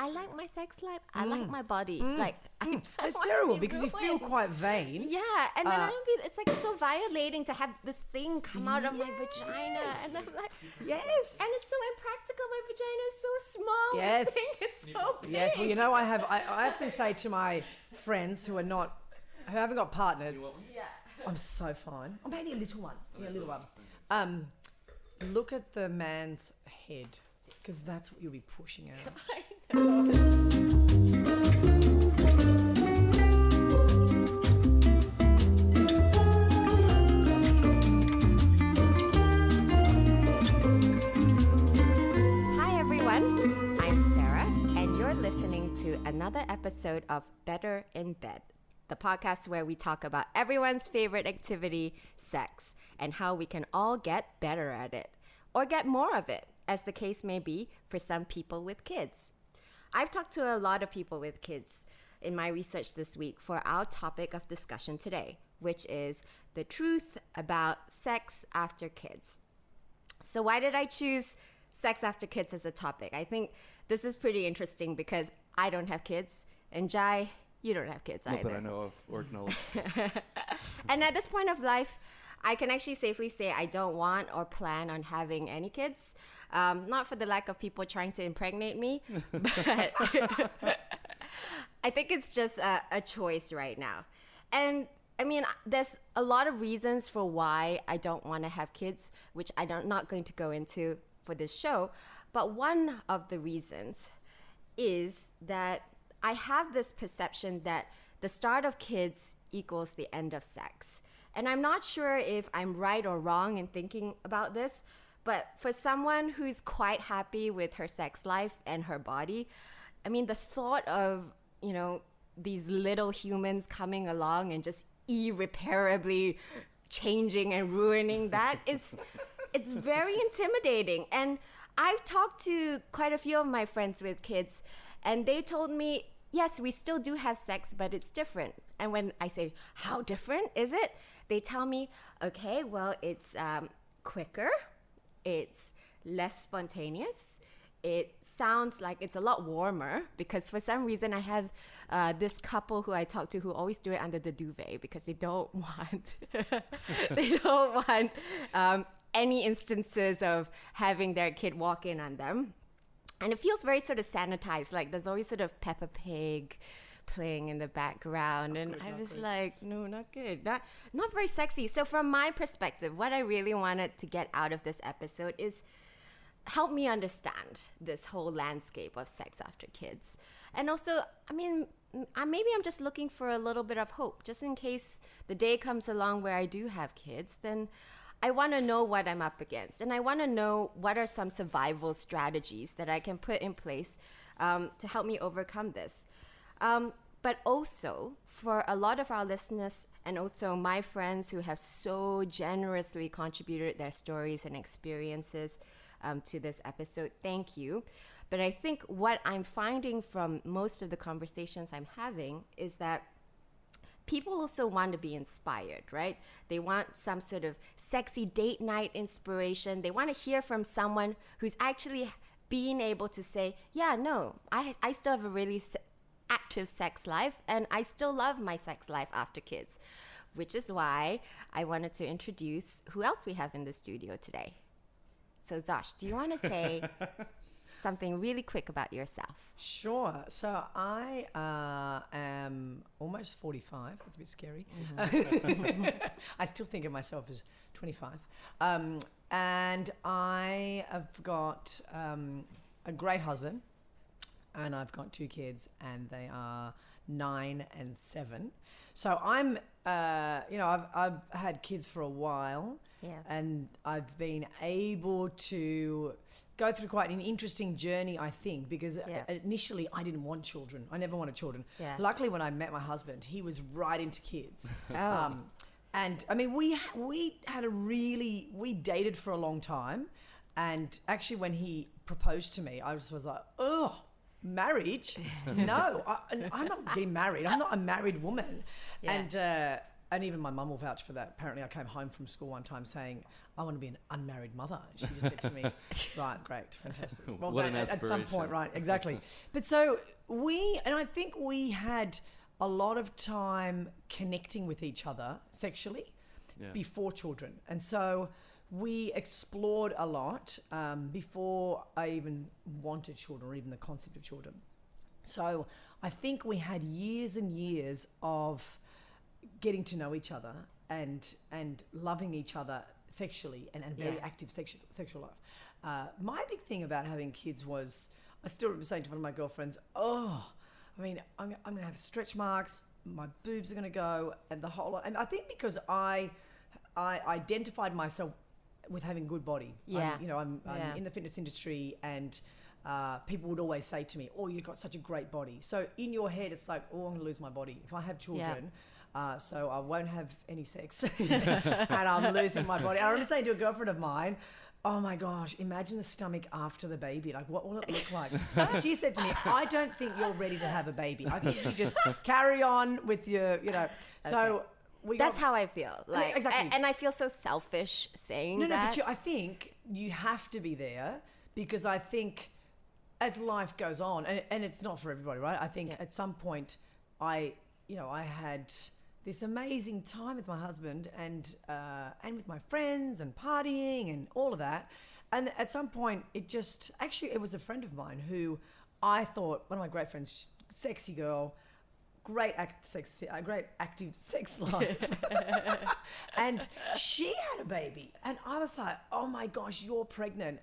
I like my sex life. I like my body. Like, It's terrible because you feel quite vain. Yeah, and then it's like so violating to have this thing come out of my vagina, and I'm like, Yes. and it's so impractical. My vagina is so small. Yes. The thing is so big. Yes, well, you know, I have to say to my friends who haven't got partners, I'm so fine. Oh, maybe a little one. Yeah, a little one. Look at the man's head, because that's what you'll be pushing out. I know. Hi everyone, I'm Sarah, and you're listening to another episode of Better in Bed, the podcast where we talk about everyone's favorite activity, sex, and how we can all get better at it, or get more of it, as the case may be for some people with kids. I've talked to a lot of people with kids in my research this week for our topic of discussion today, which is the truth about sex after kids. So why did I choose sex after kids as a topic? I think this is pretty interesting because I don't have kids, and Jai, you don't have kids either. Not that I know of or know. And at this point of life, I can actually safely say I don't want or plan on having any kids. Not for the lack of people trying to impregnate me, but I think it's just a choice right now. And I mean, there's a lot of reasons for why I don't want to have kids, which I'm not going to go into for this show. But one of the reasons is that I have this perception that the start of kids equals the end of sex. And I'm not sure if I'm right or wrong in thinking about this, but for someone who's quite happy with her sex life and her body, I mean, the thought of, you know, these little humans coming along and just irreparably changing and ruining that it's very intimidating. And I've talked to quite a few of my friends with kids, and they told me, yes, we still do have sex, but it's different. And when I say, how different is it? They tell me, okay, well, it's quicker, it's less spontaneous, it sounds like it's a lot warmer, because for some reason I have this couple who I talk to who always do it under the duvet because they don't want any instances of having their kid walk in on them. And it feels very sort of sanitized, like there's always sort of Peppa Pig playing in the background, and I was like, no, not good, not very sexy. So from my perspective, what I really wanted to get out of this episode is help me understand this whole landscape of sex after kids. And also, I mean, maybe I'm just looking for a little bit of hope, just in case the day comes along where I do have kids. Then I want to know what I'm up against, and I want to know what are some survival strategies that I can put in place to help me overcome this. But also, for a lot of our listeners and also my friends who have so generously contributed their stories and experiences to this episode, thank you. But I think what I'm finding from most of the conversations I'm having is that people also want to be inspired, right? They want some sort of sexy date night inspiration. They want to hear from someone who's actually being able to say, yeah, no, I still have a really active sex life, and I still love my sex life after kids, which is why I wanted to introduce who else we have in the studio today. So Josh, do you want to say something really quick about yourself? Sure. So I am almost 45. That's a bit scary. I still think of myself as 25. And I have got a great husband, and I've got 2 kids, and they are 9 and 7. So I'm, I've had kids for a while, and I've been able to go through quite an interesting journey, I think, because initially I didn't want children. I never wanted children. Yeah. Luckily, when I met my husband, he was right into kids. And I mean, we dated for a long time, and actually when he proposed to me, I was like, oh, marriage? No, I'm not getting married. I'm not a married woman. Yeah. And and even my mum will vouch for that. Apparently, I came home from school one time saying, I want to be an unmarried mother. And she just said to me, right, great, fantastic. Well, What an at some aspiration. point, right, exactly. But so I think we had a lot of time connecting with each other sexually before children. And so we explored a lot before I even wanted children or even the concept of children. So I think we had years and years of getting to know each other and loving each other sexually and very active sexual life. My big thing about having kids was, I still remember saying to one of my girlfriends, I'm going to have stretch marks, my boobs are going to go, and the whole lot. And I think because I identified myself with having a good body. Yeah. I'm in the fitness industry, and people would always say to me, oh, you've got such a great body. So in your head, it's like, oh, I'm going to lose my body. If I have children, so I won't have any sex and I'm losing my body. I remember saying to a girlfriend of mine, oh my gosh, imagine the stomach after the baby. Like, what will it look like? She said to me, I don't think you're ready to have a baby. I think you just carry on with your, So That's how I feel. Like, exactly. And I feel so selfish saying No, that. but I think you have to be there, because I think as life goes on, and it's not for everybody, right? I think at some point I had this amazing time with my husband and with my friends and partying and all of that. And at some point it was a friend of mine who I thought, one of my great friends, sexy girl, great active sex life. And she had a baby. And I was like, oh my gosh, you're pregnant.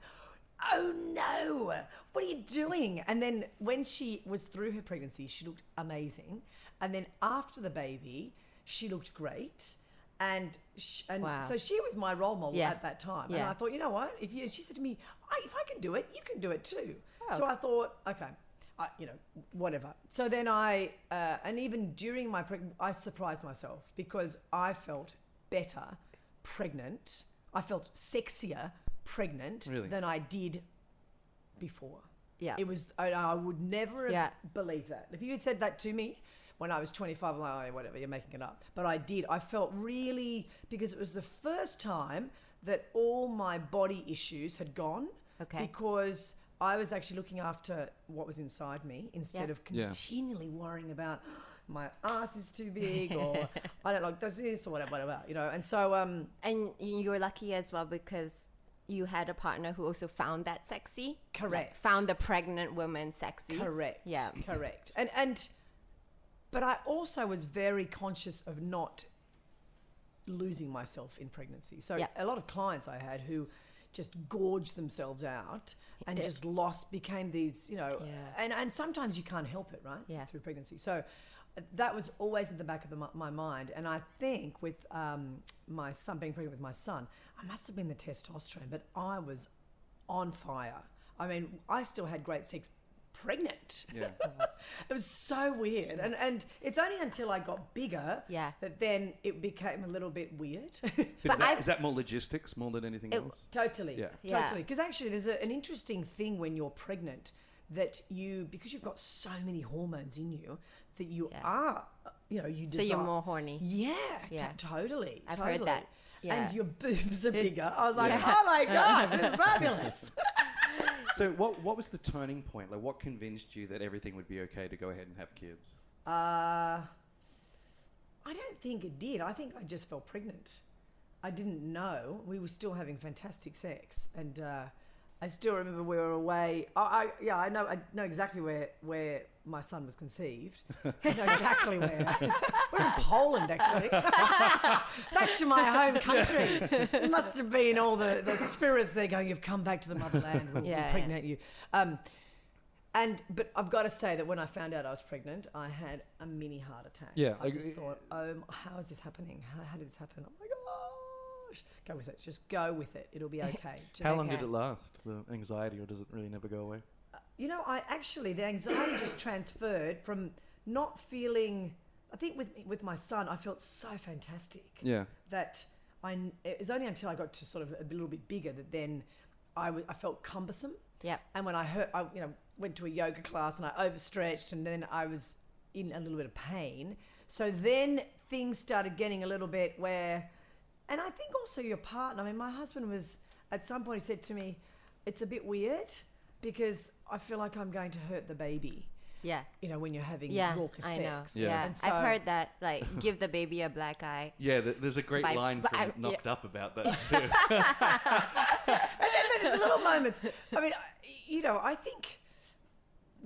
Oh no, what are you doing? And then when she was through her pregnancy, she looked amazing. And then after the baby, she looked great. And so she was my role model at that time. And I thought, you know what? She said to me, if I can do it, you can do it too. Oh. So I thought, okay, whatever. So then and even during my pregnancy, I surprised myself because I felt better pregnant. I felt sexier pregnant than I did before. Yeah. It was, I would never have believed that. If you had said that to me when I was 25, I'm like, oh, whatever, you're making it up. But I did. I felt really, because it was the first time that all my body issues had gone. Okay. Because I was actually looking after what was inside me instead of continually worrying about my ass is too big or I don't like this or whatever, And so... and you're lucky as well because you had a partner who also found that sexy. Correct. Like found the pregnant woman sexy. Correct. Yeah. Correct. But I also was very conscious of not losing myself in pregnancy. So a lot of clients I had who just gorged themselves out and just became these, and sometimes you can't help it, right? Yeah. Through pregnancy. So that was always at the back of my mind. And I think with my son, being pregnant with my son, I must have been the testosterone, but I was on fire. I mean, I still had great sex pregnant. Yeah. It was so weird. And it's only until I got bigger that then it became a little bit weird. Is that more logistics more than anything else? Totally. Yeah. Totally. Because actually there's an interesting thing when you're pregnant that because you've got so many hormones in you that you are, you desire. So you're more horny. Yeah. Totally. I've heard that. Yeah. And your boobs are bigger. I was like, oh my gosh, that's fabulous. So what was the turning point? Like, what convinced you that everything would be okay to go ahead and have kids? I don't think it did. I think I just felt pregnant. I didn't know. We were still having fantastic sex. And I still remember we were away. I know exactly where my son was conceived. I know exactly where. We're in Poland, actually. Back to my home country. It must have been all the spirits there going, you've come back to the motherland, we'll impregnate you. But I've got to say that when I found out I was pregnant, I had a mini heart attack. Yeah. I just thought, how is this happening? How did this happen? Oh my gosh. Go with it. Just go with it. It'll be okay. How long did it last, the anxiety, or does it really never go away? The anxiety just transferred from not feeling, I think with my son, I felt so fantastic. Yeah. That it was only until I got to sort of a little bit bigger that then I felt cumbersome. Yeah. And when I went to a yoga class and I overstretched and then I was in a little bit of pain. So then things started getting a little bit where, and I think also your partner, I mean, my husband was, at some point he said to me, it's a bit weird because I feel like I'm going to hurt the baby. Yeah. You know, when you're having Yeah, raucous I know. sex. Yeah. Yeah, And so- I've heard that. Like, give the baby a black eye. Yeah, there's a great By- line but from I- Knocked yeah. Up about that too. And then there's little moments. I mean, you know, I think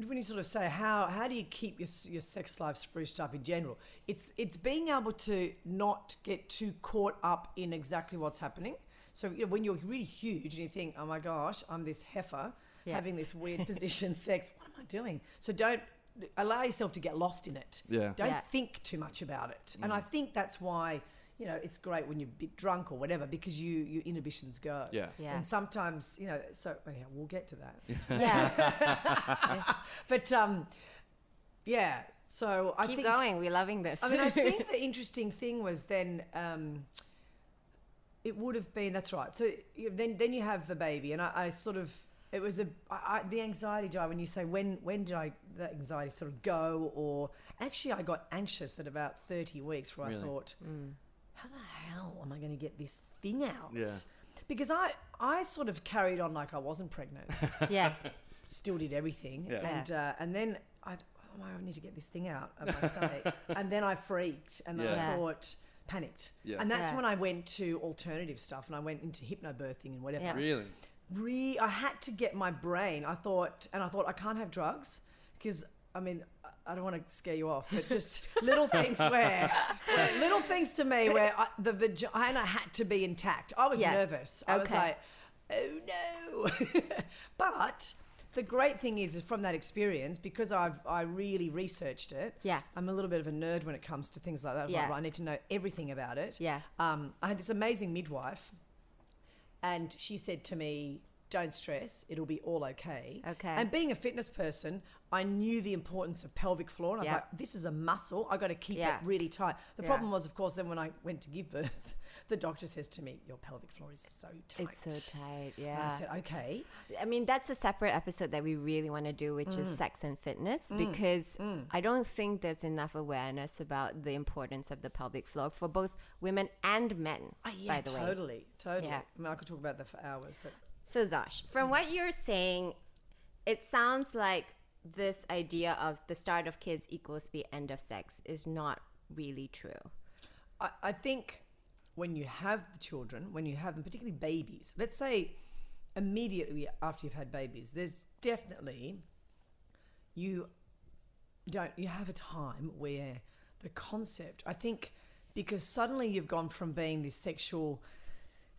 when you sort of say how do you keep your sex life spruced up in general, it's being able to not get too caught up in exactly what's happening. So you know, when you're really huge and you think, oh my gosh, I'm this heifer Yeah. having this weird position sex, what am I doing? So don't allow yourself to get lost in it. Yeah. Don't Yeah. think too much about it. And I think that's why, you know, it's great when you're a bit drunk or whatever, because your inhibitions go. Yeah. Yeah. And sometimes, you know, so anyhow, we'll get to that. Yeah. But yeah. So I Keep think going. We're loving this. I mean, I think the interesting thing was then it would have been, that's right. So then you have the baby, and I sort of, it was the anxiety, Jai, when you say when did that anxiety sort of go, or actually I got anxious at about 30 weeks where Really? I thought, how the hell am I going to get this thing out? Yeah. Because I sort of carried on like I wasn't pregnant. yeah. Still did everything, Yeah. and then I need to get this thing out of my stomach, and then I freaked, and then Yeah. I thought, panicked, Yeah. and that's Yeah. when I went to alternative stuff, and I went into hypnobirthing and whatever. Yeah. Really? I had to get my brain. I thought I can't have drugs because I mean I don't want to scare you off, but just little things little things to me where the vagina had to be intact. I was Yes. nervous. I was Okay. like, oh no. But the great thing is from that experience, because I really researched it. Yeah. I'm a little bit of a nerd when it comes to things like that. I was Yeah. like, right, I need to know everything about it. Yeah. I had this amazing midwife, and she said to me, don't stress, it'll be all okay. Okay. And being a fitness person, I knew the importance of pelvic floor, and I was Yeah. like, this is a muscle, I got to keep Yeah. it really tight. The Yeah. problem was, of course, then when I went to give birth, the doctor says to me, your pelvic floor is so tight. It's so tight. And Yeah. I said, okay. I mean, that's a separate episode that we really want to do, which is sex and fitness, because I don't think there's enough awareness about the importance of the pelvic floor for both women and men, Oh, yeah, by the way. totally. Yeah. I mean, I could talk about that for hours, but So, Zosh, from what you're saying, it sounds like this idea of the start of kids equals the end of sex is not really true. I think when you have the children, when you have them, particularly babies, let's say immediately after you've had babies, there's definitely you have a time where the concept, I think, because suddenly you've gone from being this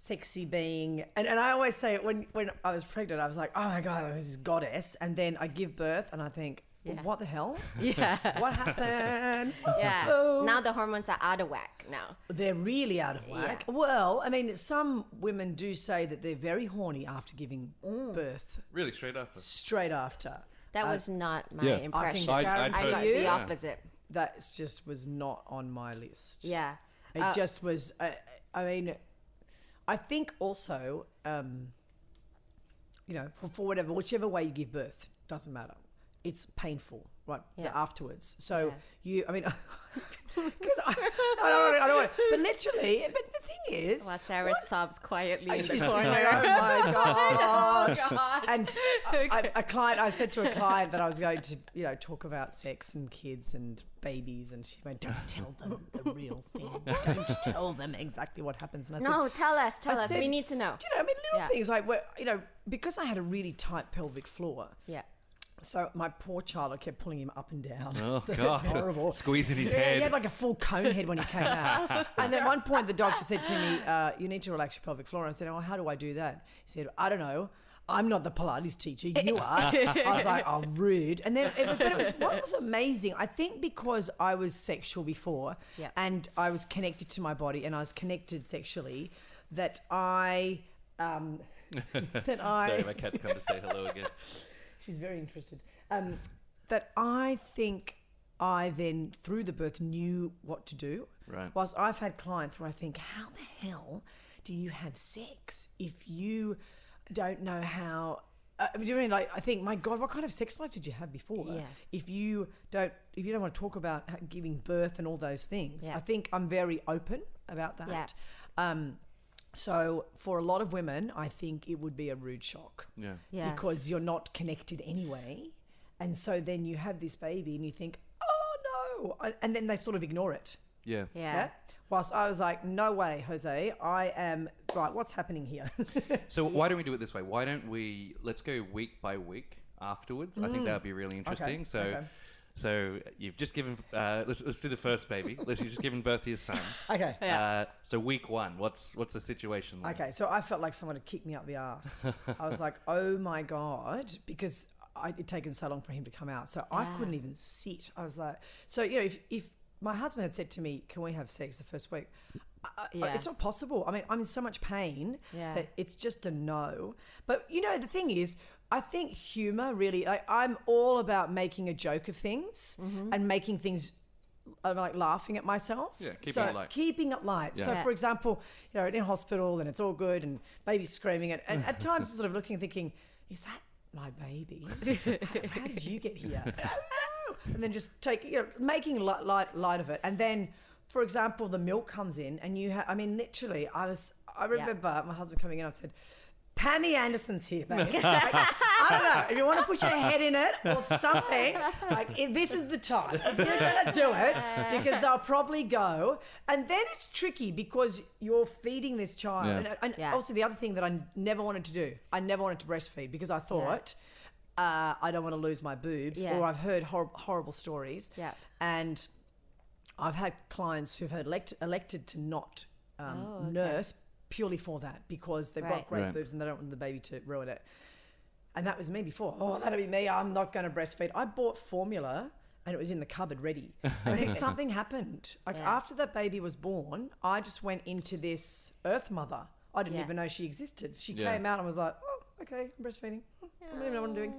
sexy being, and I always say it when I was pregnant, I was like, oh my God, this is goddess, and then I give birth and I think, well, Yeah. what the hell? Yeah. What happened? Yeah. Oh. Now the hormones are out of whack now. They're really out of whack. Yeah. Well, I mean, some women do say that they're very horny after giving birth, Really? Straight up? straight after. That was not my yeah. I can impression. guarantee I got you the Yeah. opposite. that just was not on my list. Yeah. It just was. I mean, I think also, you know, for whichever way you give birth, doesn't matter. It's painful, right? Yeah. Afterwards. So Yeah. I mean, because I don't want. But literally, but the thing is, While Sarah sobs quietly in the she's corner. like, oh my gosh. Oh, God. And I said to a client that I was going to, you know, talk about sex and kids and babies, and she went, "Don't tell them the real thing. Don't tell them exactly what happens." And I said, No, tell us. I said, We need to know. Do you know? I mean, little Yeah. things like, you know, because I had a really tight pelvic floor. Yeah. So my poor child, I kept pulling him up and down. Oh, It's God. horrible. Squeezing his Yeah, head. He had like a full cone head when he came out. And then at one point, the doctor said to me, you need to relax your pelvic floor. And I said, oh, how do I do that? He said, I don't know. I'm not the Pilates teacher. You are. I was like, oh, rude. And then, what was amazing, I think because I was sexual before Yeah. and I was connected to my body and I was connected sexually, that I... Sorry, my cat's come to say hello again. She's very interested. That I think I then, through the birth, knew what to do. Right. Whilst I've had clients where I think, how the hell do you have sex if you don't know how do you know what I mean? Like, I think, my God, what kind of sex life did you have before? Yeah. If you don't want to talk about giving birth and all those things, Yeah. I think I'm very open about that. Yeah. So for a lot of women, I think it would be a rude shock. Yeah. Yeah. Because you're not connected anyway. And so then you have this baby and you think, oh no. And then they sort of ignore it. Yeah. Yeah. Whilst I was like, no way, Jose, I am, right, what's happening here? So why don't we do it this way? Why don't let's go week by week afterwards. I think that would be really interesting. okay. So you've just given, let's do the first baby. You've just given birth to your son. Okay. So week 1, what's the situation like? Okay, so I felt like someone had kicked me up the ass. I was like, oh my God, because it'd taken so long for him to come out. So I couldn't even sit. I was like, so, if my husband had said to me, can we have sex the first week? It's not possible. I mean, I'm in so much pain that it's just a no. But, the thing is, I think humor really, I'm all about making a joke of things and making things like laughing at myself. Yeah, keeping it light. Keeping it light. Yeah. So, Yeah. for example, in hospital and it's all good and baby's screaming and at times sort of looking and thinking, is that my baby? How did you get here? I don't know. And then just making light of it. And then, for example, the milk comes in and literally I remember my husband coming in and I said, Pammy Anderson's here, babe. I don't know. If you want to put your head in it or something, this is the time. If you're going to do it, because they'll probably go. And then it's tricky because you're feeding this child. Yeah. And also the other thing that I never wanted to do, I never wanted to breastfeed because I thought, I don't want to lose my boobs, or I've heard horrible stories. Yeah. And I've had clients who've elected to not nurse purely for that because they've got great boobs and they don't want the baby to ruin it. And that was me before. Oh, that'll be me. I'm not going to breastfeed. I bought formula and it was in the cupboard ready. And then something happened. After that baby was born, I just went into this earth mother. I didn't even know she existed. She came out and was like, oh, okay, I'm breastfeeding. I don't even know what I'm doing.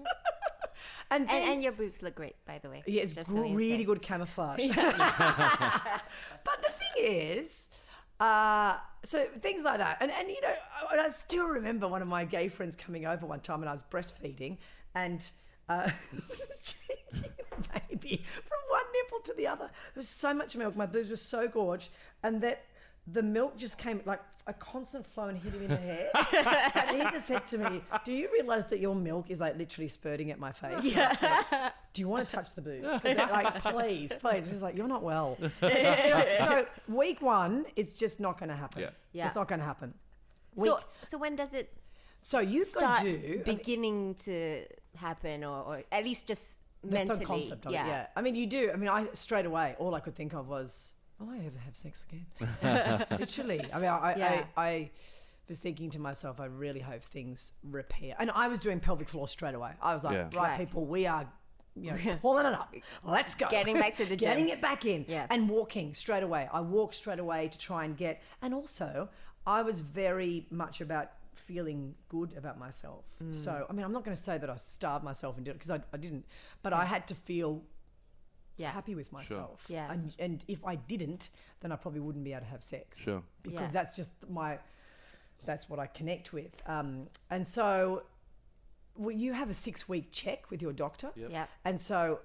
And your boobs look great, by the way. yeah, it's Just so you really say. good camouflage. But the thing is, so things like that. And I still remember one of my gay friends coming over one time and I was breastfeeding and was changing the baby from one nipple to the other. There was so much milk. My boobs were so gorge. And that the milk just came like a constant flow and hit him in the head. And he just said to me, do you realise that your milk is like literally spurting at my face? Yeah. Said, do you want to touch the boobs? Like, please. And he's like, you're not well. So week 1, it's just not going to happen. Yeah. It's not going to happen. So when does it So you've got start to do beginning to happen or at least just the mentally? concept of it. Yeah. I mean, you do. I mean, I straight away, all I could think of was, will I ever have sex again? Literally. I mean, I was thinking to myself, I really hope things repair. And I was doing pelvic floor straight away. I was like, right, people, we are pulling it up. Let's go. Getting back to the gym. Getting it back in. Yeah. And walking straight away. I walked straight away to try and get... And also, I was very much about feeling good about myself. So, I mean, I'm not going to say that I starved myself and did it because I didn't. But I had to feel... happy with myself. Sure. Yeah. And if I didn't, then I probably wouldn't be able to have sex. Sure. Because that's just that's what I connect with. And so you have a 6-week check with your doctor. Yep. Yeah. And so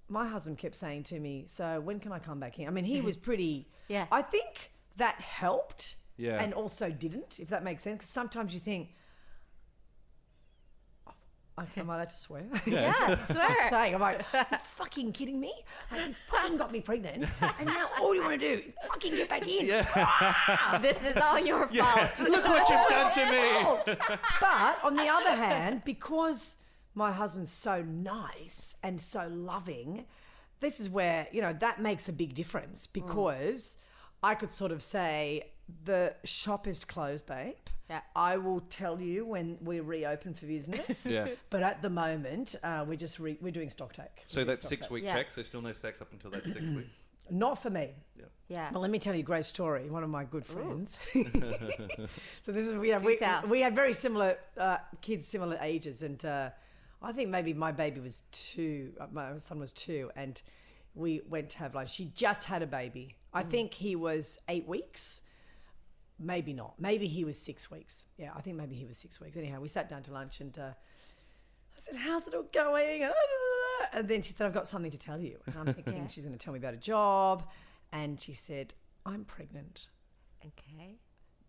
my husband kept saying to me, so when can I come back in? I mean, he was pretty, I think that helped and also didn't, if that makes sense. Because sometimes you think, am I allowed to swear? Yeah, swear. Saying, I'm like, you fucking kidding me? Like, you fucking got me pregnant, and now all you want to do is fucking get back in. This is all your fault. Look what you've done to me. But on the other hand, because my husband's so nice and so loving, this is where, that makes a big difference because I could sort of say, the shop is closed, babe. Yeah. I will tell you when we reopen for business. Yeah. But at the moment, we're just we're doing stock take. So that 6-week Yeah. check, so still no sex up until that 6 weeks. Not for me. Yeah. Well, let me tell you a great story. One of my good friends. So this is tell. we had very similar kids, similar ages, and I think maybe my baby was 2, my son was 2, and we went to have lunch. She just had a baby. I think he was 8 weeks. Maybe not. Maybe he was 6 weeks. Yeah, I think maybe he was 6 weeks. Anyhow, we sat down to lunch and I said, how's it all going? And then she said, I've got something to tell you. And I'm thinking she's going to tell me about a job. And she said, I'm pregnant Okay.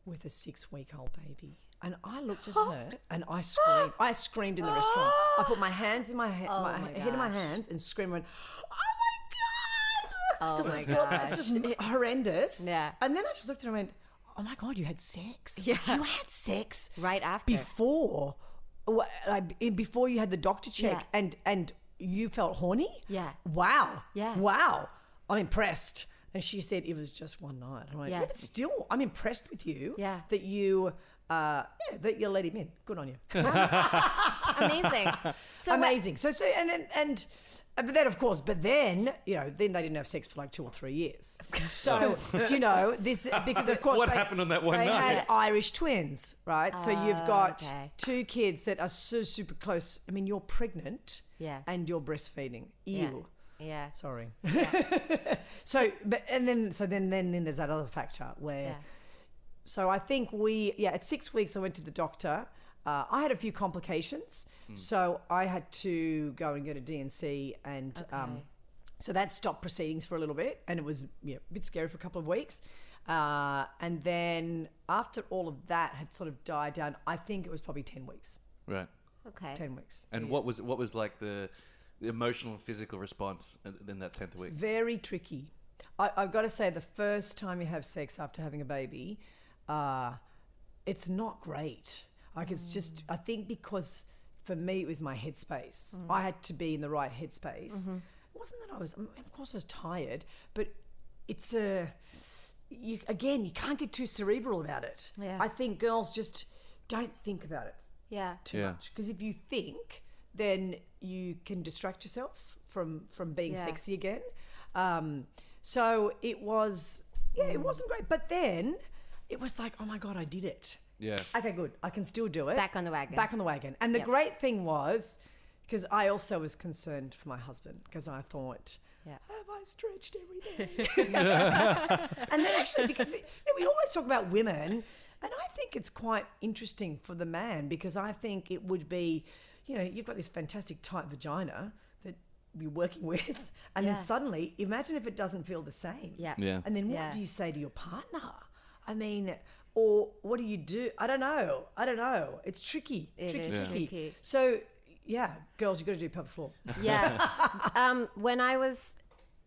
with a 6-week-old baby. And I looked at her and I screamed. I screamed in the restaurant. I put my hands in my, head in my hands and screamed and went, Oh my I thought, that's gosh. just horrendous. Yeah. And then I just looked at her and went, oh my God, you had sex. Yeah. You had sex Right after. before you had the doctor check Yeah. and you felt horny? Yeah. Wow. Yeah. Wow. I'm impressed. And she said it was just one night. I'm like, Yeah. yeah, but still, I'm impressed with you. Yeah. That you, that you let him in. Good on you. Amazing. So what- Amazing. But then, you know, then they didn't have sex for like 2 or 3 years. So, do you know, this, because of course What happened on that one they night? had Irish twins, right? So you've got okay. 2 kids that are so super close. I mean, you're pregnant Yeah. and you're breastfeeding. Yeah. Ew. Yeah. Sorry. So then there's that other factor where, Yeah. so I think at 6 weeks I went to the doctor. I had a few complications, so I had to go and get a DNC, and Okay. so that stopped proceedings for a little bit, and it was a bit scary for a couple of weeks. And then after all of that had sort of died down, I think it was probably 10 weeks. Right. Okay. 10 weeks. And Yeah. what was like the emotional and physical response in that 10th week? Very tricky. I've got to say, the first time you have sex after having a baby, it's not great. Like, it's just, I think because for me, it was my headspace. I had to be in the right headspace. It wasn't that of course I was tired, but it's you can't get too cerebral about it. Yeah. I think girls just don't think about it Yeah. too Yeah. much, because if you think, then you can distract yourself from being Yeah. sexy again. So it was, it wasn't great, but then it was like, oh my God, I did it. Yeah. Okay, good, I can still do it. Back on the wagon. Back on the wagon. And the Yep. great thing was, because I also was concerned for my husband, because I thought, Yeah. have I stretched every day? And then actually, because we always talk about women, and I think it's quite interesting for the man, because I think it would be, you've got this fantastic tight vagina that you're working with, and Yeah. then suddenly, imagine if it doesn't feel the same. Yeah. Yeah. And then what Yeah. do you say to your partner? I mean, or what do you do? I don't know. It's tricky. It tricky, is tricky. tricky. So, yeah, girls, you've got to do pelvic floor. Yeah. When I was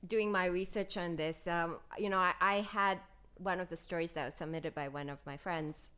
doing my research on this, I had one of the stories that was submitted by one of my friends.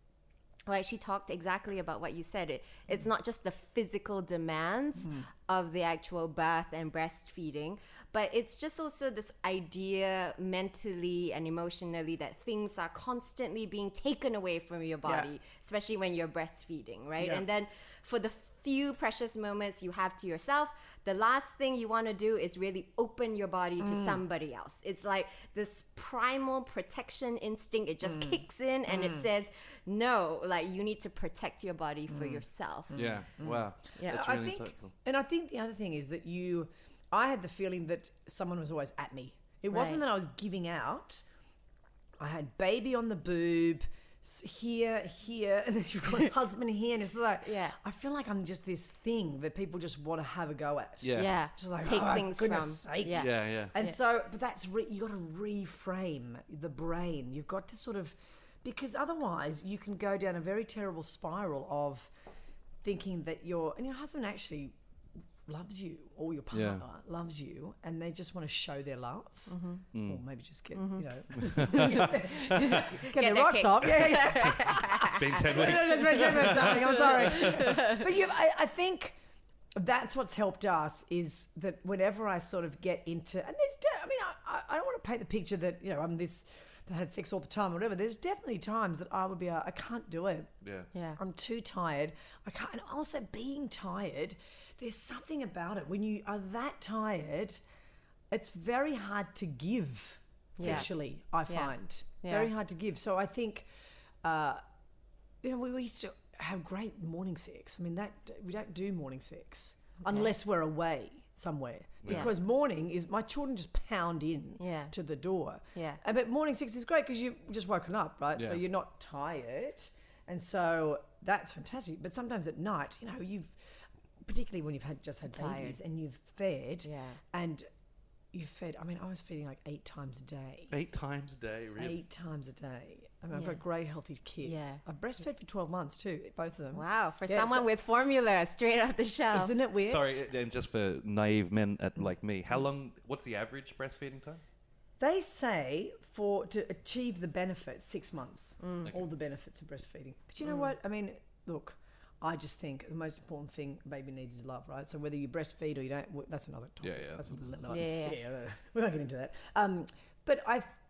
Well, she talked exactly about what you said. It's not just the physical demands of the actual birth and breastfeeding, but it's just also this idea mentally and emotionally that things are constantly being taken away from your body, especially when you're breastfeeding, right? Yeah. And then for the few precious moments you have to yourself, the last thing you want to do is really open your body to somebody else. It's like this primal protection instinct, it just kicks in and it says, no, like you need to protect your body for yourself. Yeah. Wow. Yeah. That's I really think, insightful. and I think the other thing is that I had the feeling that someone was always at me. It wasn't Right. that I was giving out. I had baby on the boob, here, and then you've got a husband here, and it's like, Yeah. I feel like I'm just this thing that people just want to have a go at. Yeah. Yeah. Just like, Take oh, things goodness from. sake. Yeah. Yeah. Yeah. And so, but that's you got to reframe the brain. You've got to sort of, because otherwise you can go down a very terrible spiral of thinking that your husband actually loves you, or your partner loves you, and they just want to show their love, or maybe just get get their their rocks kicks. off. Yeah. It's been 10 weeks. That's very generous, darling. I'm sorry, but I think that's what's helped us is that whenever I sort of get into, and I don't want to paint the picture that I'm this that had sex all the time or whatever. There's definitely times that I would be I can't do it. Yeah. Yeah. I'm too tired. I can't. And also being tired, there's something about it. When you are that tired, it's very hard to give Yeah. sexually, I Yeah. find. Yeah. Very hard to give. So I think, we used to have great morning sex. I mean, that we don't do morning sex unless we're away somewhere. Yeah. Because morning is, my children just pound in Yeah. to the door. Yeah. But morning sex is great because you've just woken up, right? So Yeah. you're not tired. And so that's fantastic. But sometimes at night, particularly when you've just had Tired. babies and you've fed, Yeah. and you fed. I mean, I was feeding like 8 times a day. 8 times a day, really? 8 times a day. I mean, I've Yeah. got great healthy kids. Yeah. I've breastfed for 12 months too, both of them. Wow, for Yeah, someone so- with formula straight off the shelf. Isn't it weird? Sorry, and just for naive men like me, how long, what's the average breastfeeding time? They say to achieve the benefits, 6 months, all the benefits of breastfeeding. But you know what? I mean, look, I just think the most important thing a baby needs is love, right? So whether you breastfeed or you don't, that's another topic. Yeah, yeah. That's Yeah. we won't get into that. But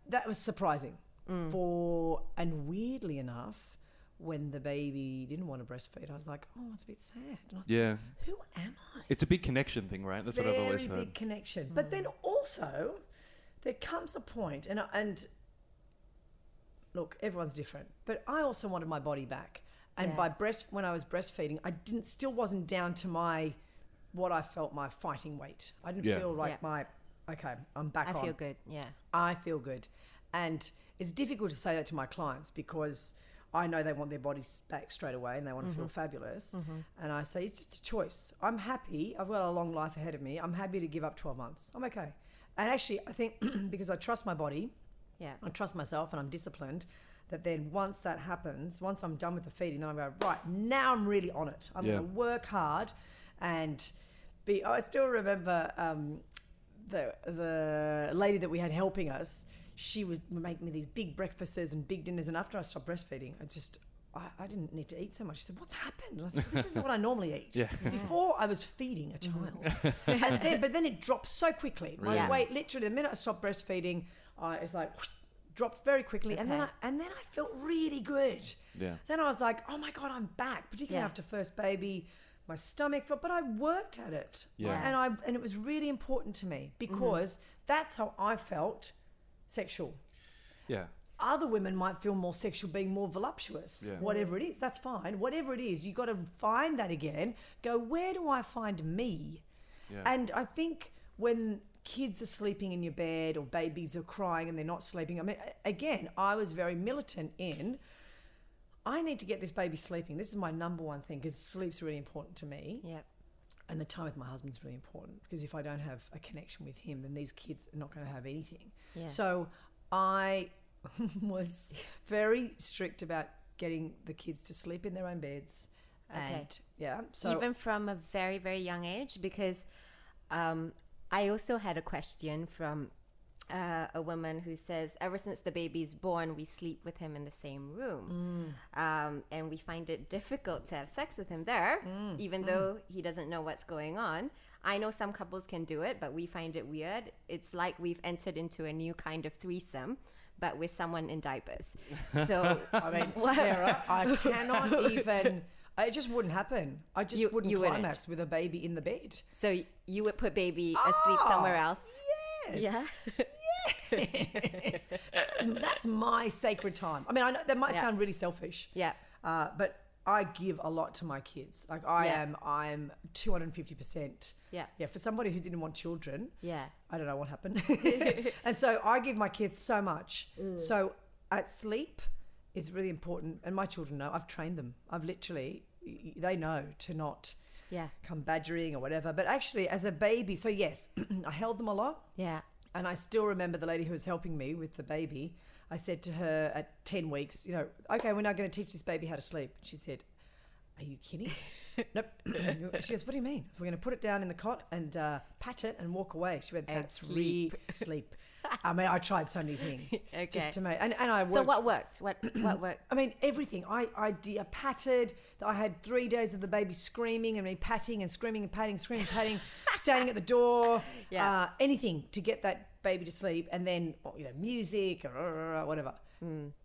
that was surprising. And weirdly enough, when the baby didn't want to breastfeed, I was like, oh, it's a bit sad. And I thought, Yeah. who am I? It's a big connection thing, right? That's what I've always Very heard. big connection. But then also, there comes a point, and look, everyone's different. But I also wanted my body back, and Yeah. when I was breastfeeding, I still wasn't down to what I felt my fighting weight. I didn't Yeah. feel like okay, I'm back I on. feel good. Yeah. I feel good, and it's difficult to say that to my clients because I know they want their bodies back straight away and they want to feel fabulous. And I say, it's just a choice. I'm happy. I've got a long life ahead of me. I'm happy to give up 12 months. I'm okay. And actually, I think because I trust my body, Yeah. I trust myself and I'm disciplined, that then once that happens, once I'm done with the feeding, then I go, right, now I'm really on it. I'm Yeah. going to work hard and I still remember the lady that we had helping us, she would make me these big breakfasts and big dinners. And after I stopped breastfeeding, I didn't need to eat so much. She said, what's happened? And I said, this is what I normally eat. Yeah. Before I was feeding a child. But then it dropped so quickly. My Really? weight, literally, the minute I stopped breastfeeding, it's like whoosh, dropped very quickly. And then Okay. I felt really good. Yeah. Then I was like, oh my God, I'm back. Particularly Yeah. after first baby, my stomach felt, but I worked at it. Yeah. And it was really important to me because that's how I felt sexual. Yeah. Other women might feel more sexual, being more voluptuous. Yeah. Whatever it is, that's fine. Whatever it is, you got to find that again. Go, where do I find me? Yeah. And I think when kids are sleeping in your bed or babies are crying and they're not sleeping, I mean, again, I was very militant in, I need to get this baby sleeping. This is my number one thing because sleep's really important to me. Yeah. And the time with my husband's really important because if I don't have a connection with him, then these kids are not going to have anything. Yeah. So I was very strict about getting the kids to sleep in their own beds. Okay. And yeah, so Even from a very, very young age, because I also had a question from a woman who says, ever since the baby's born, we sleep with him in the same room. And we find it difficult to have sex with him there, even though he doesn't know what's going on. I know some couples can do it, but we find it weird. It's like we've entered into a new kind of threesome, but with someone in diapers. So, I mean, Sarah, I cannot even. It just wouldn't happen. I just You wouldn't wouldn't. climax with a baby in the bed. so you would put baby asleep somewhere else? Yes. Yeah. Yes. That's my sacred time. I mean, I know that might Yeah. sound really selfish. Yeah. But I give a lot to my kids. Like I'm 250%. Yeah. Yeah. For somebody who didn't want children, Yeah. I don't know what happened. And so I give my kids so much. So at sleep is really important. And my children know, I've trained them. I've literally, they know to not Yeah. come badgering or whatever. But actually as a baby, so yes, I held them a lot. Yeah. And I still remember the lady who was helping me with the baby. I said to her at 10 weeks, okay, we're now going to teach this baby how to sleep. She said, are you kidding? Nope. She goes, what do you mean? We're going to put it down in the cot and pat it and walk away. She went, And that's sleep. sleep. I mean, I tried so many things. Okay. Just to make, and I worked. So what worked? What worked? I mean, everything. I patted. I had 3 days of the baby screaming and me patting and screaming and patting, screaming, patting, standing at the door. Yeah. Anything to get that baby to sleep, and then music or whatever.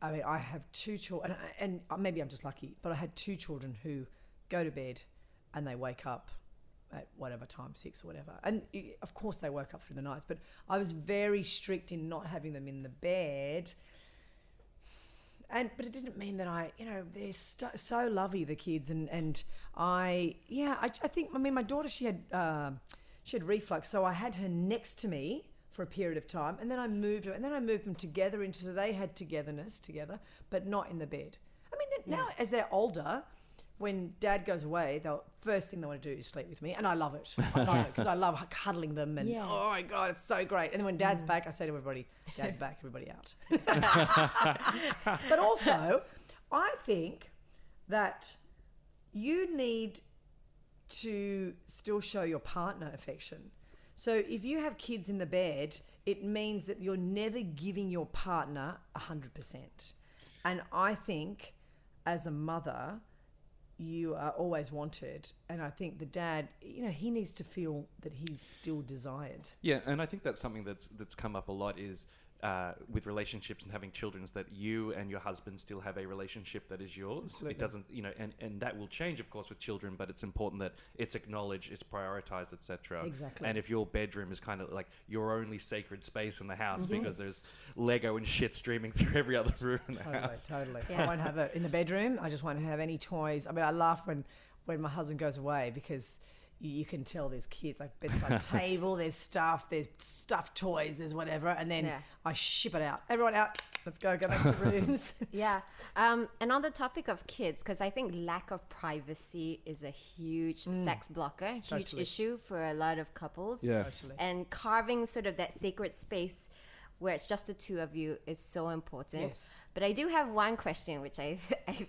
I mean, I have 2 children, and maybe I'm just lucky, but I had 2 children who go to bed and they wake up at whatever time, 6 or whatever. And of course they woke up through the nights, but I was very strict in not having them in the bed. But it didn't mean that they're so lovely, the kids. And I think, my daughter, she had reflux. So I had her next to me for a period of time. And then I moved her, and then I moved them together so they had togetherness together, but not in the bed. I mean, now as they're older, when Dad goes away, the first thing they want to do is sleep with me, and I love it. I love it because I love cuddling them, and Yeah. oh my God, it's so great. And then when Dad's back, I say to everybody, Dad's back, everybody out. But also, I think that you need to still show your partner affection. So if you have kids in the bed, it means that you're never giving your partner 100%. And I think as a mother, you are always wanted. And I think the dad, he needs to feel that he's still desired. Yeah, and I think that's something that's come up a lot is with relationships and having children, is that you and your husband still have a relationship that is yours. Absolutely. It doesn't, and that will change, of course, with children, but it's important that it's acknowledged, it's prioritized, etc. Exactly. And if your bedroom is kind of like your only sacred space in the house because there's Lego and shit streaming through every other room in the house. Totally. Yeah. I won't have it in the bedroom. I just won't have any toys. I mean, I laugh when my husband goes away because you can tell there's kids, like bedside table, there's stuff, there's stuffed toys, there's whatever, and then I ship it out. Everyone out. Let's go back to the rooms. Yeah. And on the topic of kids, because I think lack of privacy is a huge sex blocker, huge Totally. issue for a lot of couples. Yeah. Totally. And carving sort of that sacred space where it's just the two of you is so important. Yes. But I do have one question, which I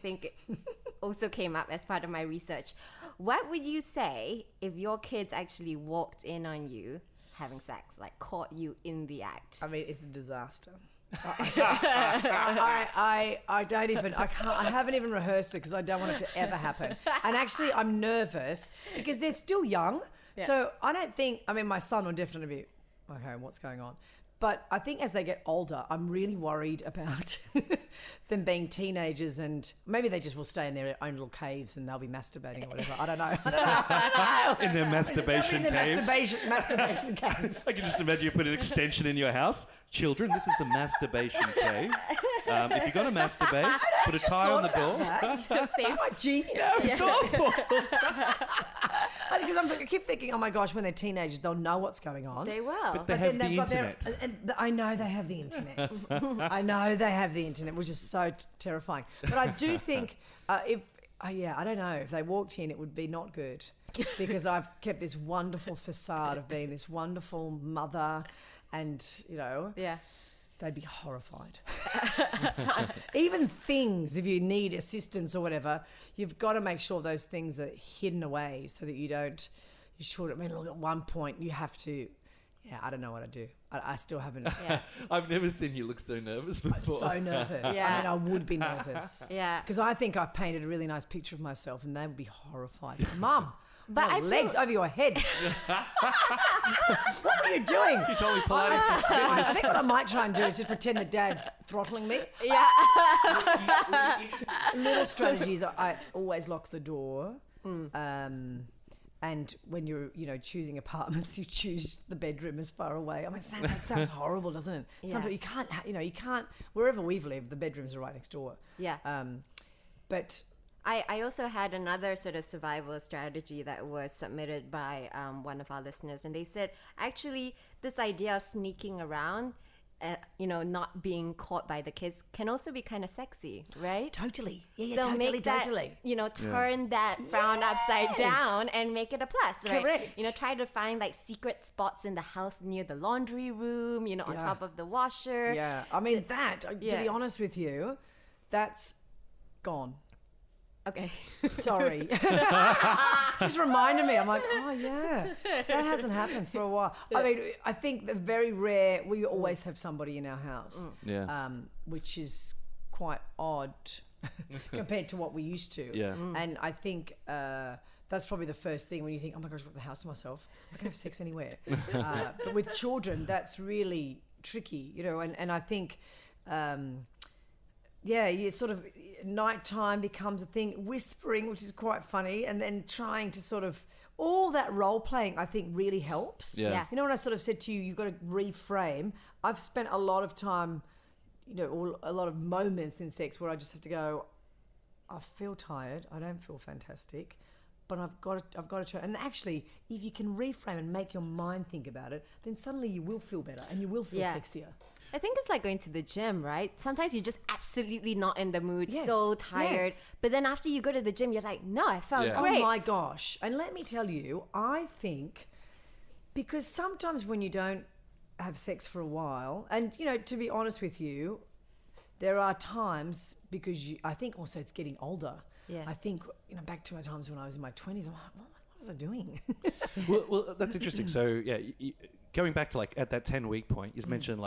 think also came up as part of my research. What would you say if your kids actually walked in on you having sex, like caught you in the act? I mean, it's a disaster. I don't even, I haven't even rehearsed it because I don't want it to ever happen. And actually, I'm nervous because they're still young. Yeah. So I don't think, my son will definitely be, okay, what's going on? But I think as they get older, I'm really worried about them being teenagers, and maybe they just will stay in their own little caves and they'll be masturbating or whatever. I don't know. In their masturbation In their caves. masturbation caves. I can just imagine you put an extension in your house. Children, this is the masturbation cave. If you're going to masturbate, put a tie on the door. That's quite genius. It's awful. Because I keep thinking, oh my gosh, when they're teenagers, they'll know what's going on. They will. But they have the they've got internet. I know they have the internet. I know they have the internet, which is so terrifying. But I do think I don't know. If they walked in, it would be not good because I've kept this wonderful facade of being this wonderful mother, and Yeah. they'd be horrified. Even things, if you need assistance or whatever, you've got to make sure those things are hidden away so that you don't. You should. Look, at one point you have to. Yeah, I don't know what I do. I still haven't. Yeah. I've never seen you look so nervous before. So nervous. Yeah. I would be nervous. Yeah. Because I think I've painted a really nice picture of myself, and they would be horrified. Mum, But my I feel- legs over your head. What are you doing? You told me Pilates was I think what I might try and do is just pretend that Dad's throttling me. Yeah. Little strategies. I always lock the door. And when you're, choosing apartments, you choose the bedroom as far away. That sounds horrible, doesn't it? Yeah. Sometimes you can't. Wherever we've lived, the bedrooms are right next door. Yeah. But I also had another sort of survival strategy that was submitted by one of our listeners, and they said actually this idea of sneaking around, not being caught by the kids can also be kind of sexy, right? totally, yeah, So totally, make that, totally. turn that frown upside Yes. down and make it a plus, right? Correct. Try to find like secret spots in the house near the laundry room, on Yeah. top of the washer. Yeah, to Yeah. be honest with you, that's gone. Okay. Sorry. Just reminded me. I'm like, oh yeah, that hasn't happened for a while. I think the very rare, we always have somebody in our house, Yeah. which is quite odd compared to what we used to. Yeah. And I think that's probably the first thing when you think, oh my gosh, I've got the house to myself. I can have sex anywhere. But with children, that's really tricky, and I think... you sort of nighttime becomes a thing, whispering, which is quite funny, and then trying to sort of all that role playing, I think, really helps. Yeah. Yeah. When I sort of said to you, you've got to reframe. I've spent a lot of time, or a lot of moments in sex where I just have to go, I feel tired, I don't feel fantastic, but I've got to try. And actually, if you can reframe and make your mind think about it, then suddenly you will feel better and you will feel Yeah. sexier. I think it's like going to the gym, right? Sometimes you're just absolutely not in the mood, Yes. so tired. Yes. But then after you go to the gym, you're like, no, I felt Yeah. great. Oh my gosh. And let me tell you, I think because sometimes when you don't have sex for a while, and to be honest with you, there are times because I think also it's getting older. Yeah. I think, back to my times when I was in my 20s, I'm like, what was I doing? Well, that's interesting. So yeah, going back to like at that 10-week point, you mentioned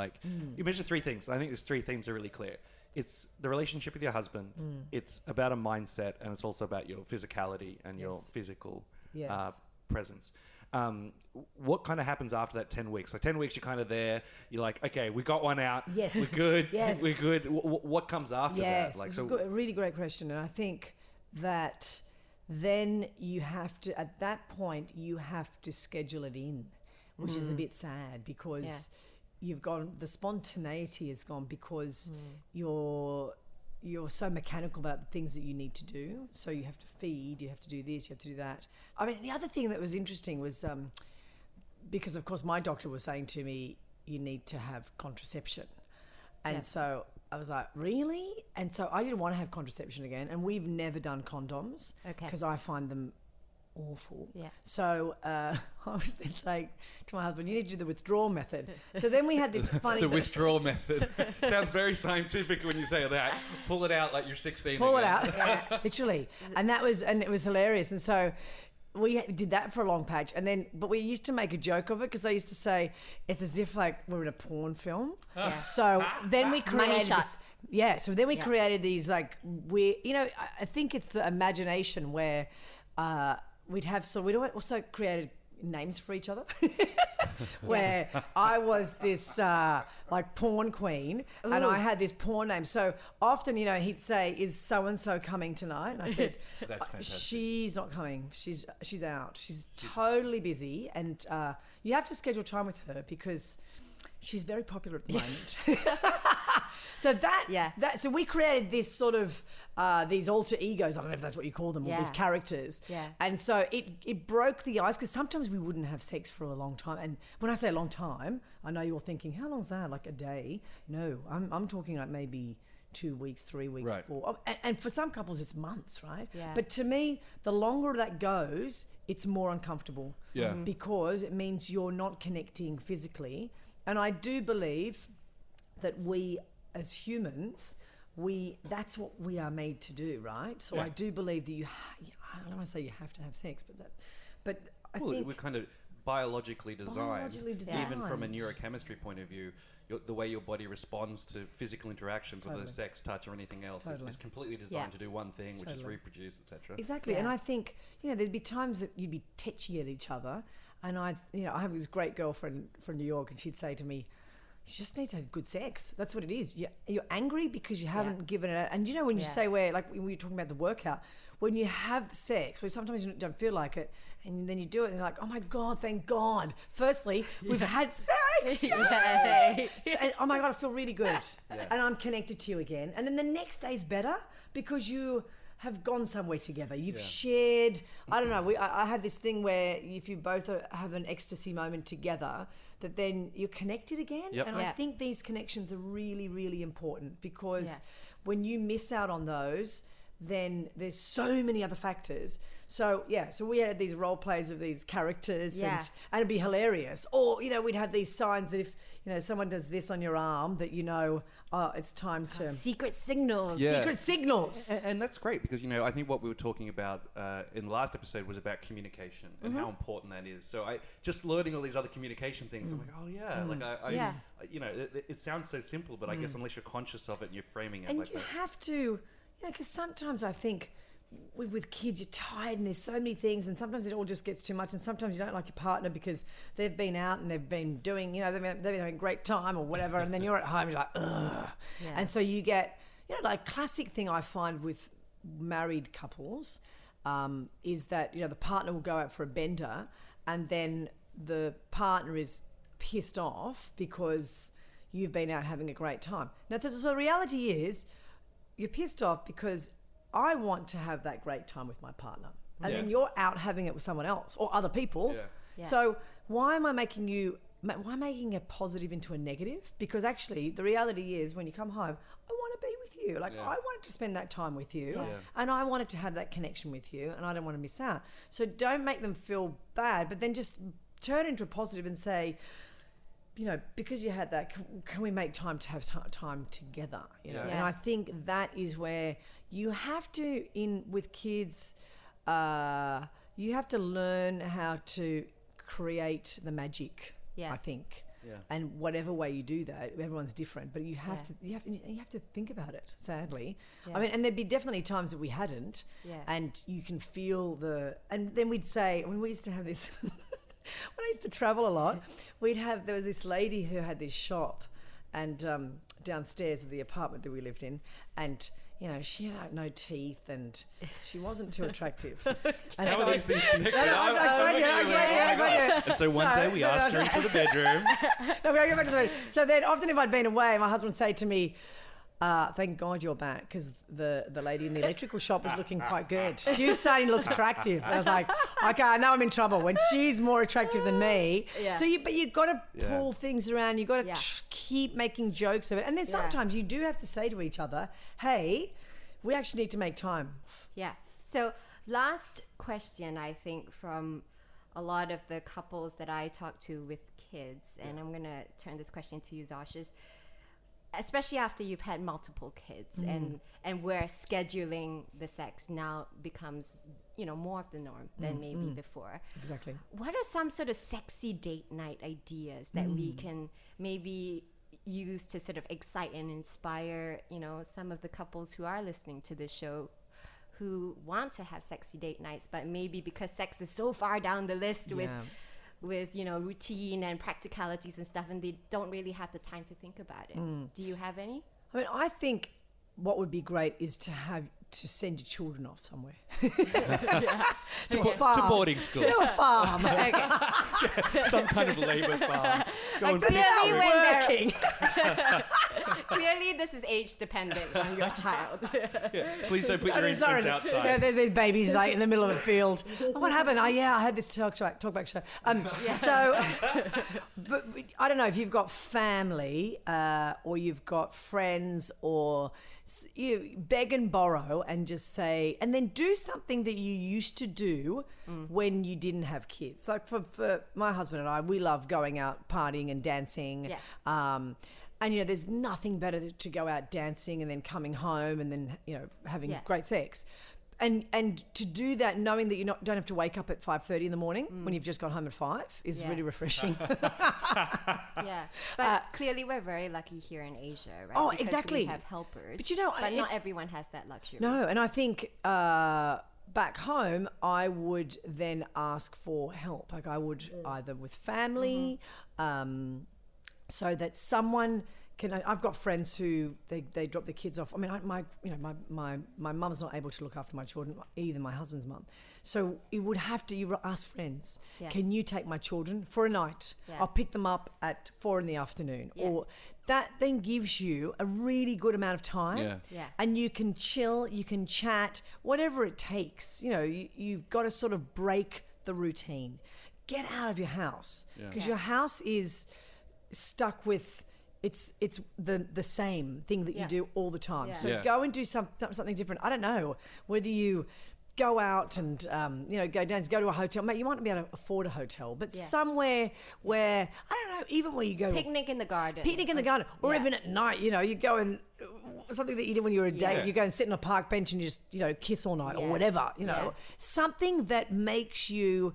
you mentioned three things. I think there's three themes are really clear. It's the relationship with your husband. It's about a mindset, and it's also about your physicality and your Yes. physical Yes. presence. What kind of happens after that 10 weeks? So 10 weeks, you're kind of there. You're like, okay, we got one out. Yes. We're good. Yes. We're good. What comes after Yes, that? Like, it's so a really great question. And I think that then you have to, at that point, you have to schedule it in, which is a bit sad because you've gone, the spontaneity is gone because you're so mechanical about the things that you need to do. So you have to feed, you have to do this, you have to do that. I mean, the other thing that was interesting was because, of course, my doctor was saying to me, you need to have contraception. And so I was like, really? And so I didn't want to have contraception again. And we've never done condoms Okay. because I find them awful. Yeah. So I was then saying to my husband, you need to do the withdrawal method. So then we had this funny... the withdrawal method sounds very scientific when you say that. Pull it out like you're 16. Pull it again. out, literally. And it was hilarious. And so we did that for a long patch, but we used to make a joke of it because I used to say it's as if like we're in a porn film. Yeah. So then we created shot. this. Yeah. So then we created these like weird. I think it's the imagination where we'd have. So we'd also created names for each other. Where I was this like porn queen and I had this porn name. So often, he'd say, is so-and-so coming tonight? And I said, That's fantastic. she's not coming. She's out. She's totally busy. And you have to schedule time with her because she's very popular at the moment. So so we created this sort of these alter egos. I don't know if that's what you call them, or these characters. Yeah. And so it broke the ice because sometimes we wouldn't have sex for a long time. And when I say a long time, I know you're thinking, how long's that? Like a day? No, I'm talking like maybe 2 weeks, 3 weeks, Right. 4. And for some couples, it's months, right? Yeah. But to me, the longer that goes, it's more uncomfortable. Yeah. Mhm. Because it means you're not connecting physically. And I do believe that we, as humans, that's what we are made to do, right? So I do believe that I don't want to say you have to have sex, but I think we're kind of biologically designed, Biologically even from a designed. neurochemistry point of view. The way your body responds to physical interactions, whether it's Totally. sex, touch, or anything else, Totally. is completely designed Yeah. to do one thing, which is Totally. reproduce, etc. exactly. And Yeah. I think there'd be times that you'd be tetchy at each other, and I have this great girlfriend from New York, and she'd say to me, you just need to have good sex. That's what it is. You're angry because you haven't given it. And when you say when you're talking about the workout, when you have sex, where sometimes you don't feel like it, and then you do it, and you're like, oh my God, thank God. Firstly, we've had sex. Yay. And, oh my God, I feel really good. And I'm connected to you again. And then the next day's better because you have gone somewhere together. You've shared, I don't know, I have this thing where if you both have an ecstasy moment together, that then you're connected again. Yep. And I think these connections are really, really important because when you miss out on those, then there's so many other factors. So we had these role plays of these characters and it'd be hilarious. Or, we'd have these signs that if, someone does this on your arm that it's time to... Secret signals. Yeah. Secret signals. And that's great because, I think what we were talking about in the last episode was about communication and how important that is. So just learning all these other communication things, I'm like, oh yeah, like it sounds so simple, but I guess unless you're conscious of it and you're framing it And like you that. have to, because sometimes I think with kids you're tired and there's so many things and sometimes it all just gets too much and sometimes you don't like your partner because they've been out and they've been doing, they've been having a great time or whatever, and then you're at home, you're like, ugh. Yeah. And so you get, like classic thing I find with married couples is that, the partner will go out for a bender and then the partner is pissed off because you've been out having a great time. Now, so the reality is you're pissed off because I want to have that great time with my partner. And then you're out having it with someone else or other people. Yeah. Yeah. So why am I making you why making a positive into a negative? Because actually the reality is when you come home, I want to be with you. Like I wanted to spend that time with you and I wanted to have that connection with you and I don't want to miss out. So don't make them feel bad, but then just turn into a positive and say, you know, because you had that, can we make time to have time together? You know, and I think that is where you have to, with kids, you have to learn how to create the magic. I think. Yeah. And whatever way you do that, everyone's different, but you have to think about it. Sadly, I mean, and there'd be definitely times that we hadn't, and you can feel and then we'd say when we used to have this. When I used to travel a lot, there was this lady who had this shop, and downstairs of the apartment that we lived in, and you know, she had no teeth and she wasn't too attractive. And how are these things connected? And so one day we asked her into the bedroom. No, we're going to go back to the bedroom. So then often if I'd been away, my husband would say to me, thank God you're back, because the lady in the electrical shop was looking quite good. She was starting to look attractive. And I was like, okay, I know I'm in trouble when she's more attractive than me. Yeah. So but you've got to pull things around. You've got to keep making jokes of it. And then sometimes you do have to say to each other, hey, we actually need to make time. Yeah. So last question, I think, from a lot of the couples that I talk to with kids, and I'm going to turn this question to you, Zosh, is especially after you've had multiple kids and where scheduling the sex now becomes, you know, more of the norm than maybe before. Exactly. What are some sort of sexy date night ideas that we can maybe use to sort of excite and inspire, you know, some of the couples who are listening to this show who want to have sexy date nights, but maybe because sex is so far down the list with you know, routine and practicalities and stuff, and they don't really have the time to think about it. Do you have any? I mean, I think what would be great is to send your children off somewhere. To a farm. To boarding school. To a farm. Some kind of labour farm. Go and Clearly, when working. Clearly, this is age dependent on your child. Please don't put your infants outside. Yeah, there's these babies like in the middle of a field. Oh, what happened? Oh, yeah, I had this talkback show. So, but I don't know if you've got family or you've got friends, or you beg and borrow and just say, and then do something that you used to do when you didn't have kids. Like for my husband and I, we love going out partying and dancing. And, you know, there's nothing better to go out dancing and then coming home and then, you know, having great sex. And to do that knowing that you don't have to wake up at 5:30 in the morning when you've just got home at 5 is really refreshing. But clearly we're very lucky here in Asia, right? Oh, because exactly. we have helpers. But, you know, but not everyone has that luxury. No, and I think back home, I would then ask for help. Like I would either with family, so that someone can. I've got friends who they drop their kids off. I mean, my mum's not able to look after my children, either my husband's mum. So you ask friends, can you take my children for a night? I'll pick them up at 4 p.m, or that then gives you a really good amount of time. And you can chill, you can chat, whatever it takes. You know, you've got to sort of break the routine. Get out of your house, because your house is stuck with it's the same thing that you do all the time. So go and do something different. I don't know whether you go out and go dance, go to a hotel. Mate, you might not be able to afford a hotel, but somewhere where, I don't know, even where you go, picnic in the garden, or even at night. You know, you go and something that you did when you were a date. You go and sit on a park bench and just kiss all night or whatever. You know, something that makes you.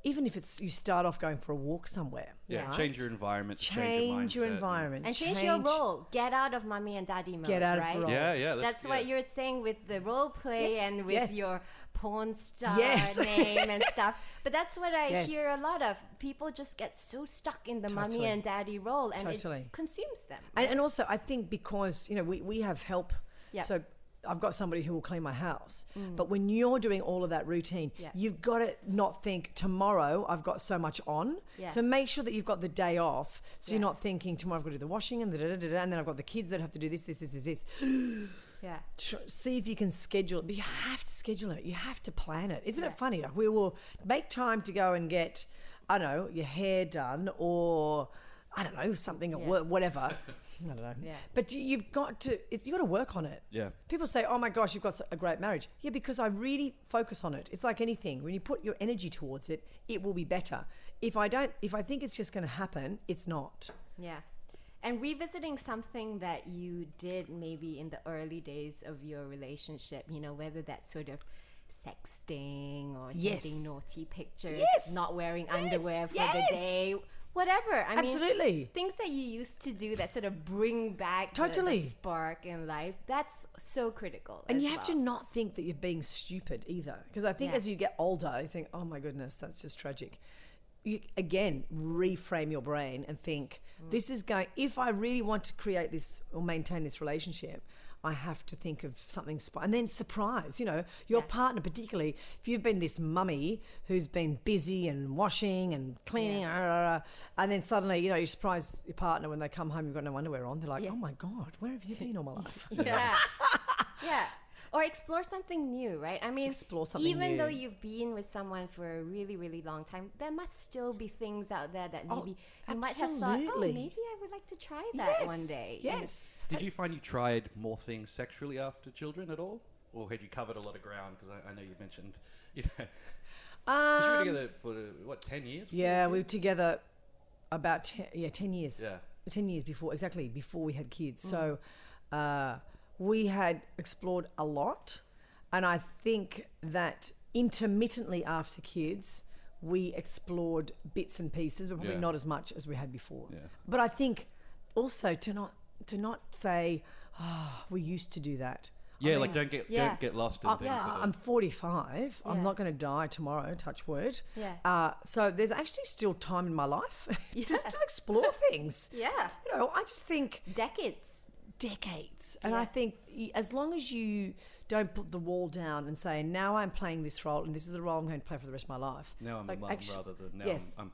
Even if you start off going for a walk somewhere. Right? Change your environment. Change your environment. And change your role. Get out of mommy and daddy mode. Get out right? of role. Yeah. That's what you're saying with the role play and with your porn star name and stuff. But that's what I hear a lot of. People just get so stuck in the mommy and daddy role, and it consumes them. Right? And also, I think because, we have help. So I've got somebody who will clean my house. But when you're doing all of that routine, you've got to not think tomorrow I've got so much on. So make sure that you've got the day off. So you're not thinking tomorrow I've got to do the washing and and then I've got the kids that have to do this. See if you can schedule it. But you have to schedule it. You have to plan it. Isn't it funny? We will make time to go and get I don't know, your hair done, or I don't know, something at work, whatever. I don't know. Yeah. But you've got to work on it. Yeah. People say, "Oh my gosh, you've got a great marriage." Yeah, because I really focus on it. It's like anything. When you put your energy towards it, it will be better. If I think it's just going to happen, it's not. Yeah. And revisiting something that you did maybe in the early days of your relationship, you know, whether that's sort of sexting or sending naughty pictures, not wearing underwear for the day, whatever. I mean, things that you used to do that sort of bring back the spark in life, that's so critical. And you have to not think that you're being stupid either. Because I think as you get older, you think, oh my goodness, that's just tragic. You, again, reframe your brain and think, this is going, if I really want to create this or maintain this relationship, I have to think of something, and then surprise, you know, your partner, particularly if you've been this mummy who's been busy and washing and cleaning, and then suddenly, you know, you surprise your partner when they come home, you've got no underwear on. They're like, oh my God, where have you been all my life? Yeah. Or explore something new, right? I mean, even though you've been with someone for a really, really long time, there must still be things out there that maybe you might have thought, oh, maybe I would like to try that one day. Yes. Did you find you tried more things sexually after children at all? Or had you covered a lot of ground? Because I know you mentioned, you know, 'cause you were together for, 10 years? Yeah, we were together about 10 years. Yeah. 10 years before we had kids. So we had explored a lot. And I think that intermittently after kids, we explored bits and pieces, but probably not as much as we had before. Yeah. But I think also to not say, oh, we used to do that. Yeah, I mean, like don't get lost in things. Yeah, I'm 45. I'm not going to die tomorrow, touch wood. Yeah. So there's actually still time in my life just to explore things. Yeah. You know, I just think... Decades. And I think as long as you don't put the wall down and say, now I'm playing this role and this is the role I'm going to play for the rest of my life. Now I'm a mum rather than now I'm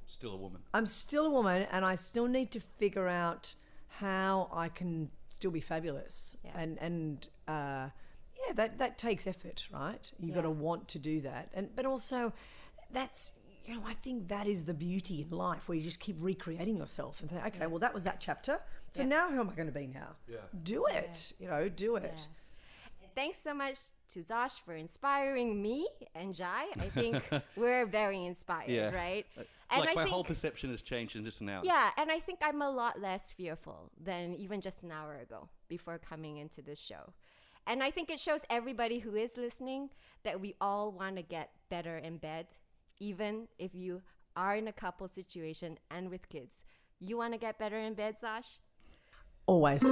still a woman. I'm still a woman and I still need to figure out how I can still be fabulous. Yeah. And that takes effort, right? You've got to want to do that. But also that's... You know, I think that is the beauty in life, where you just keep recreating yourself and say, okay, well, that was that chapter. So now who am I going to be now? Yeah. Do it. You know, do it. Yeah. Thanks so much to Zosh for inspiring me and Jai. I think we're very inspired, right? And like my whole perception has changed in just an hour. Yeah, and I think I'm a lot less fearful than even just an hour ago before coming into this show. And I think it shows everybody who is listening that we all want to get better in bed. Even if you are in a couple situation and with kids. You want to get better in bed, Zosh? Always.